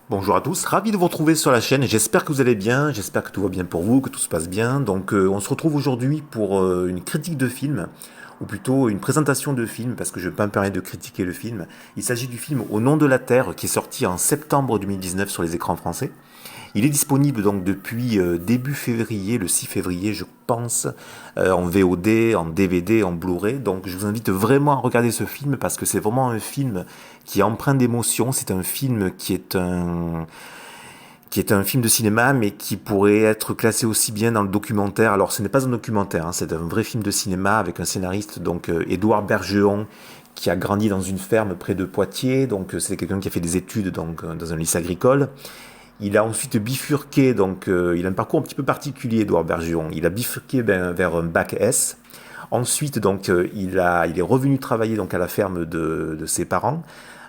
Bonjour à tous, ravi de vous retrouver sur la chaîne. J'espère que vous allez bien, j'espère que tout va bien pour vous, que tout se passe bien. Donc, on se retrouve aujourd'hui pour une critique de film, ou plutôt une présentation de film, parce que je ne vais pas me permettre de critiquer le film. Il s'agit du film Au nom de la Terre, qui est sorti en septembre 2019 sur les écrans français. Il est disponible donc depuis début février, le 6 février je pense, en VOD, en DVD, en Blu-ray. Donc je vous invite vraiment à regarder ce film parce que c'est vraiment un film qui est empreint d'émotion. C'est un film qui est un film de cinéma, mais qui pourrait être classé aussi bien dans le documentaire. Alors, ce n'est pas un documentaire, hein, c'est un vrai film de cinéma avec un scénariste, donc Édouard Bergeon, qui a grandi dans une ferme près de Poitiers. Donc, c'est quelqu'un qui a fait des études donc, dans un lycée agricole. Il a ensuite bifurqué, donc il a un parcours un petit peu particulier, Édouard Bergeon. Il a bifurqué vers un bac S. Ensuite, donc, il est revenu travailler donc à la ferme de ses parents,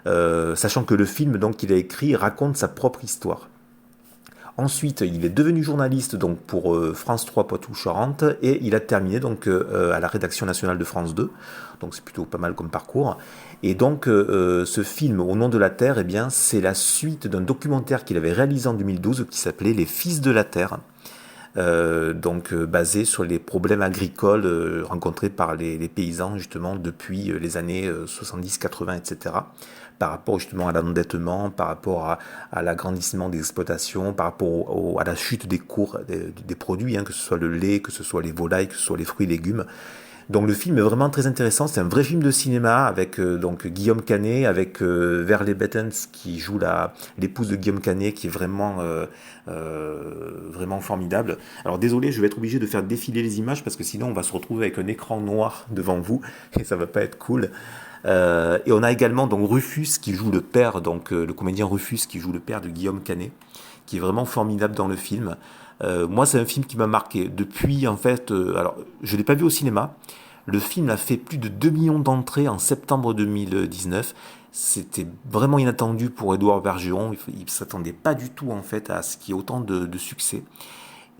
sachant que le film donc qu'il a écrit raconte sa propre histoire. Ensuite, il est devenu journaliste donc pour France 3 Poitou-Charentes et il a terminé donc à la rédaction nationale de France 2. Donc c'est plutôt pas mal comme parcours. Et donc ce film Au nom de la Terre, eh bien c'est la suite d'un documentaire qu'il avait réalisé en 2012 qui s'appelait Les Fils de la Terre. Basé sur les problèmes agricoles rencontrés par les paysans justement depuis les années 70, 80, etc. Par rapport justement à l'endettement, par rapport à l'agrandissement des exploitations, par rapport à la chute des cours des produits, hein, que ce soit le lait, que ce soit les volailles, que ce soit les fruits et légumes. Donc le film est vraiment très intéressant, c'est un vrai film de cinéma avec donc Guillaume Canet, avec Verle Bettens qui joue l'épouse de Guillaume Canet qui est vraiment formidable. Alors désolé, je vais être obligé de faire défiler les images parce que sinon on va se retrouver avec un écran noir devant vous et ça va pas être cool. Et on a également donc Rufus qui joue le père, donc le comédien Rufus qui joue le père de Guillaume Canet, qui est vraiment formidable dans le film. Moi, c'est un film qui m'a marqué depuis, en fait, alors, je l'ai pas vu au cinéma. Le film a fait plus de 2 millions d'entrées en septembre 2019. C'était vraiment inattendu pour Édouard Bergeron. Il ne s'attendait pas du tout, en fait, à ce qu'il y ait autant de succès.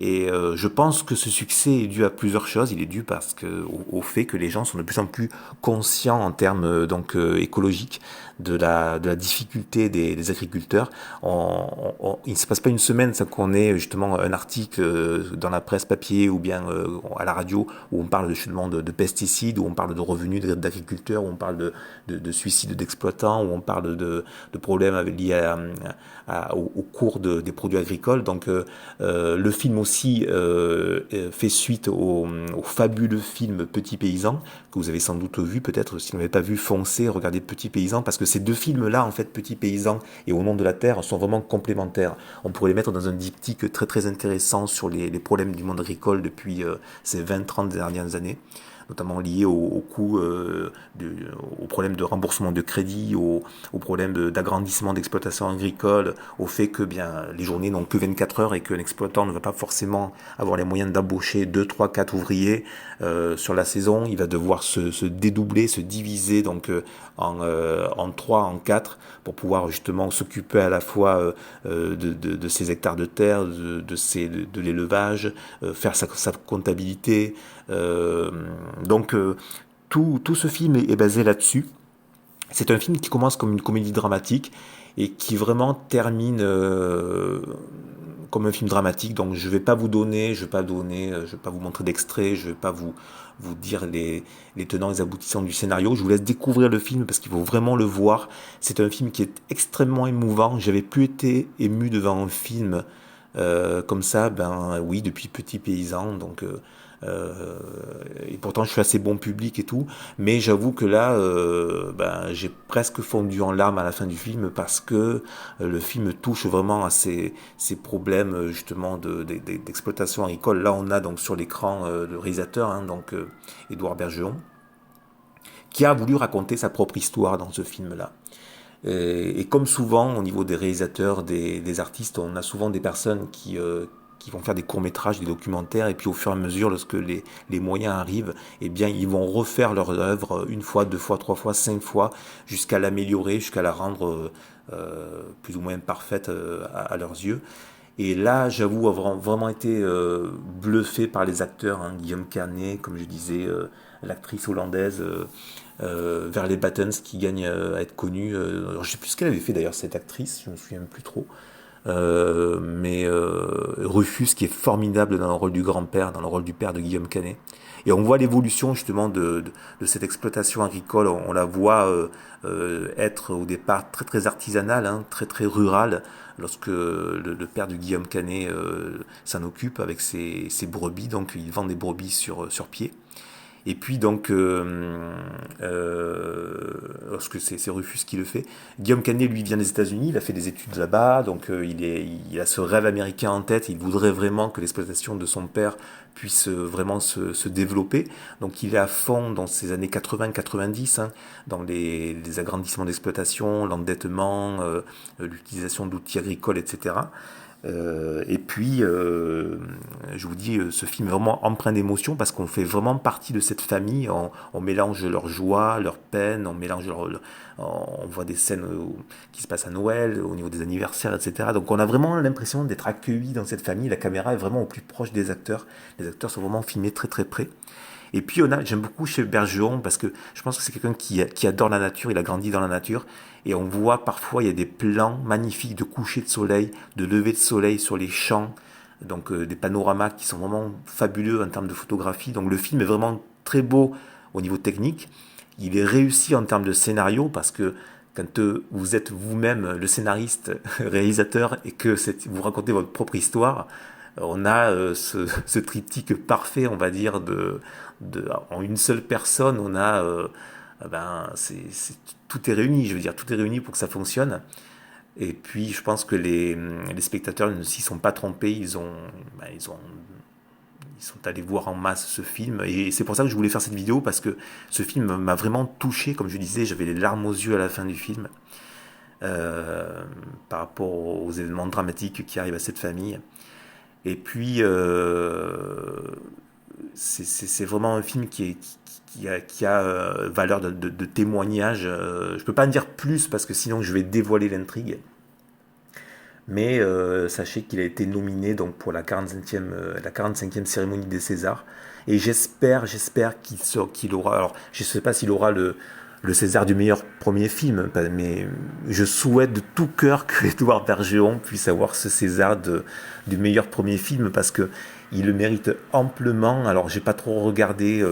Et je pense que ce succès est dû à plusieurs choses. Il est dû parce que au fait que les gens sont de plus en plus conscients en termes écologiques de la difficulté des agriculteurs. Il ne se passe pas une semaine sans qu'on ait justement un article dans la presse papier ou bien à la radio où on parle justement de pesticides, où on parle de revenus d'agriculteurs, où on parle de suicides d'exploitants, où on parle de problèmes liés au cours des produits agricoles. Donc le film aussi fait suite au fabuleux film Petit Paysan, que vous avez sans doute vu, peut-être si vous n'avez pas vu, foncez, regardez Petit Paysan, parce que ces deux films-là, en fait, Petit Paysan et Au nom de la Terre, sont vraiment complémentaires. On pourrait les mettre dans un diptyque très très intéressant sur les problèmes du monde agricole depuis ces 20-30 dernières années, notamment liés au coût, au problème de remboursement de crédit, au problème d'agrandissement d'exploitation agricole, au fait que bien les journées n'ont que 24 heures et qu'un exploitant ne va pas forcément avoir les moyens d'embaucher 2, 3, 4 ouvriers sur la saison. Il va devoir se dédoubler, se diviser donc en 3, en 4 pour pouvoir justement s'occuper à la fois de ces hectares de terre, de l'élevage, faire sa comptabilité. Euh, donc tout ce film est basé là-dessus. C'est un film qui commence comme une comédie dramatique et qui vraiment termine comme un film dramatique. Donc je vais pas vous donner, je vais pas vous montrer d'extrait, je vais pas vous dire les tenants et les aboutissants du scénario. Je vous laisse découvrir le film parce qu'il faut vraiment le voir. C'est un film qui est extrêmement émouvant. J'avais plus été ému devant un film comme ça, ben oui, depuis Petit Paysan. Et pourtant je suis assez bon public et tout, mais j'avoue que là j'ai presque fondu en larmes à la fin du film parce que le film touche vraiment à ces problèmes justement d'exploitation agricole. Là on a donc sur l'écran le réalisateur, hein, donc Édouard Bergeon, qui a voulu raconter sa propre histoire dans ce film là. Et comme souvent au niveau des réalisateurs, des artistes, on a souvent des personnes qui vont faire des courts-métrages, des documentaires, et puis au fur et à mesure, lorsque les moyens arrivent, eh bien, ils vont refaire leur œuvre une fois, deux fois, trois fois, cinq fois, jusqu'à l'améliorer, jusqu'à la rendre plus ou moins parfaite à leurs yeux. Et là, j'avoue avoir vraiment été bluffé par les acteurs, hein. Guillaume Canet, comme je disais, l'actrice hollandaise Verley Battens qui gagne à être connue. Alors, je sais plus ce qu'elle avait fait d'ailleurs cette actrice, je me souviens plus trop. Rufus qui est formidable dans le rôle du grand-père, dans le rôle du père de Guillaume Canet. Et on voit l'évolution justement de cette exploitation agricole. On la voit être au départ très très artisanale, hein, très très rurale, lorsque le père de Guillaume Canet s'en occupe avec ses brebis. Donc il vend des brebis sur pied. Et puis donc, lorsque c'est Rufus qui le fait, Guillaume Canet, lui, vient des États-Unis, il a fait des études là-bas, donc il a ce rêve américain en tête, il voudrait vraiment que l'exploitation de son père puisse vraiment se développer. Donc il est à fond dans ces années 80-90, hein, dans les agrandissements d'exploitation, l'endettement, l'utilisation d'outils agricoles, etc. Et puis, je vous dis, ce film est vraiment empreint d'émotion parce qu'on fait vraiment partie de cette famille. On mélange leur joie, leur peine, on voit des scènes qui se passent à Noël, au niveau des anniversaires, etc. Donc on a vraiment l'impression d'être accueillis dans cette famille. La caméra est vraiment au plus proche des acteurs. Les acteurs sont vraiment filmés très très près. Et puis j'aime beaucoup chez Bergeron parce que je pense que c'est quelqu'un qui adore la nature, il a grandi dans la nature. Et on voit parfois, il y a des plans magnifiques de coucher de soleil, de lever de soleil sur les champs. Donc des panoramas qui sont vraiment fabuleux en termes de photographie. Donc le film est vraiment très beau au niveau technique. Il est réussi en termes de scénario parce que quand vous êtes vous-même le scénariste, réalisateur et que vous racontez votre propre histoire, on a ce triptyque parfait, on va dire, en une seule personne, on a, tout est réuni, je veux dire, tout est réuni pour que ça fonctionne. Et puis, je pense que les spectateurs ne s'y sont pas trompés, ils sont allés voir en masse ce film. Et c'est pour ça que je voulais faire cette vidéo, parce que ce film m'a vraiment touché, comme je disais, j'avais les larmes aux yeux à la fin du film, par rapport aux événements dramatiques qui arrivent à cette famille. Et puis, c'est vraiment un film qui a valeur de témoignage. Je peux pas en dire plus parce que sinon je vais dévoiler l'intrigue. Mais sachez qu'il a été nominé donc pour la 45e cérémonie des Césars. Et j'espère qu'il aura. Alors, je ne sais pas s'il aura le César du meilleur premier film, mais je souhaite de tout cœur que Édouard Bergeron puisse avoir ce César du meilleur premier film parce que il le mérite amplement. Alors, j'ai pas trop regardé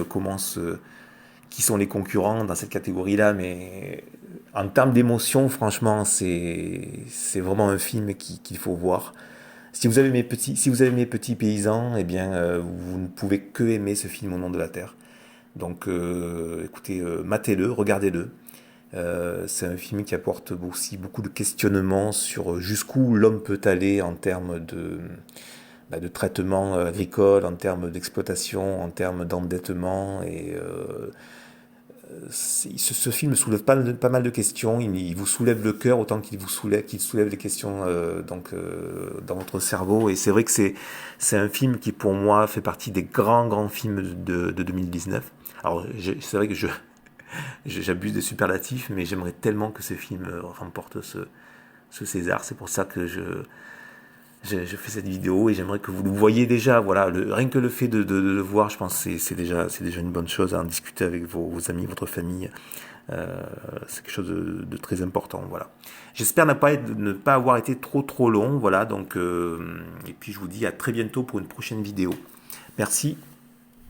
qui sont les concurrents dans cette catégorie-là, mais en termes d'émotion, franchement, c'est vraiment un film qu'il faut voir. Si vous avez mes petits paysans, eh bien, vous ne pouvez que aimer ce film Au nom de la terre. Donc, écoutez, matez-le, regardez-le. C'est un film qui apporte aussi beaucoup de questionnements sur jusqu'où l'homme peut aller en termes de traitement agricole, en termes d'exploitation, en termes d'endettement. Et ce film soulève pas mal de questions. Il vous soulève le cœur autant qu'il soulève les questions dans votre cerveau. Et c'est vrai que c'est un film qui pour moi fait partie des grands films de 2019. Alors c'est vrai que j'abuse des superlatifs, mais j'aimerais tellement que ce film remporte ce César. C'est pour ça que je fais cette vidéo et j'aimerais que vous le voyiez déjà. Voilà, rien que le fait de le voir, je pense que c'est déjà une bonne chose à en discuter avec vos amis, votre famille. C'est quelque chose de très important. Voilà. J'espère ne pas avoir été trop long. Voilà, donc et puis je vous dis à très bientôt pour une prochaine vidéo. Merci.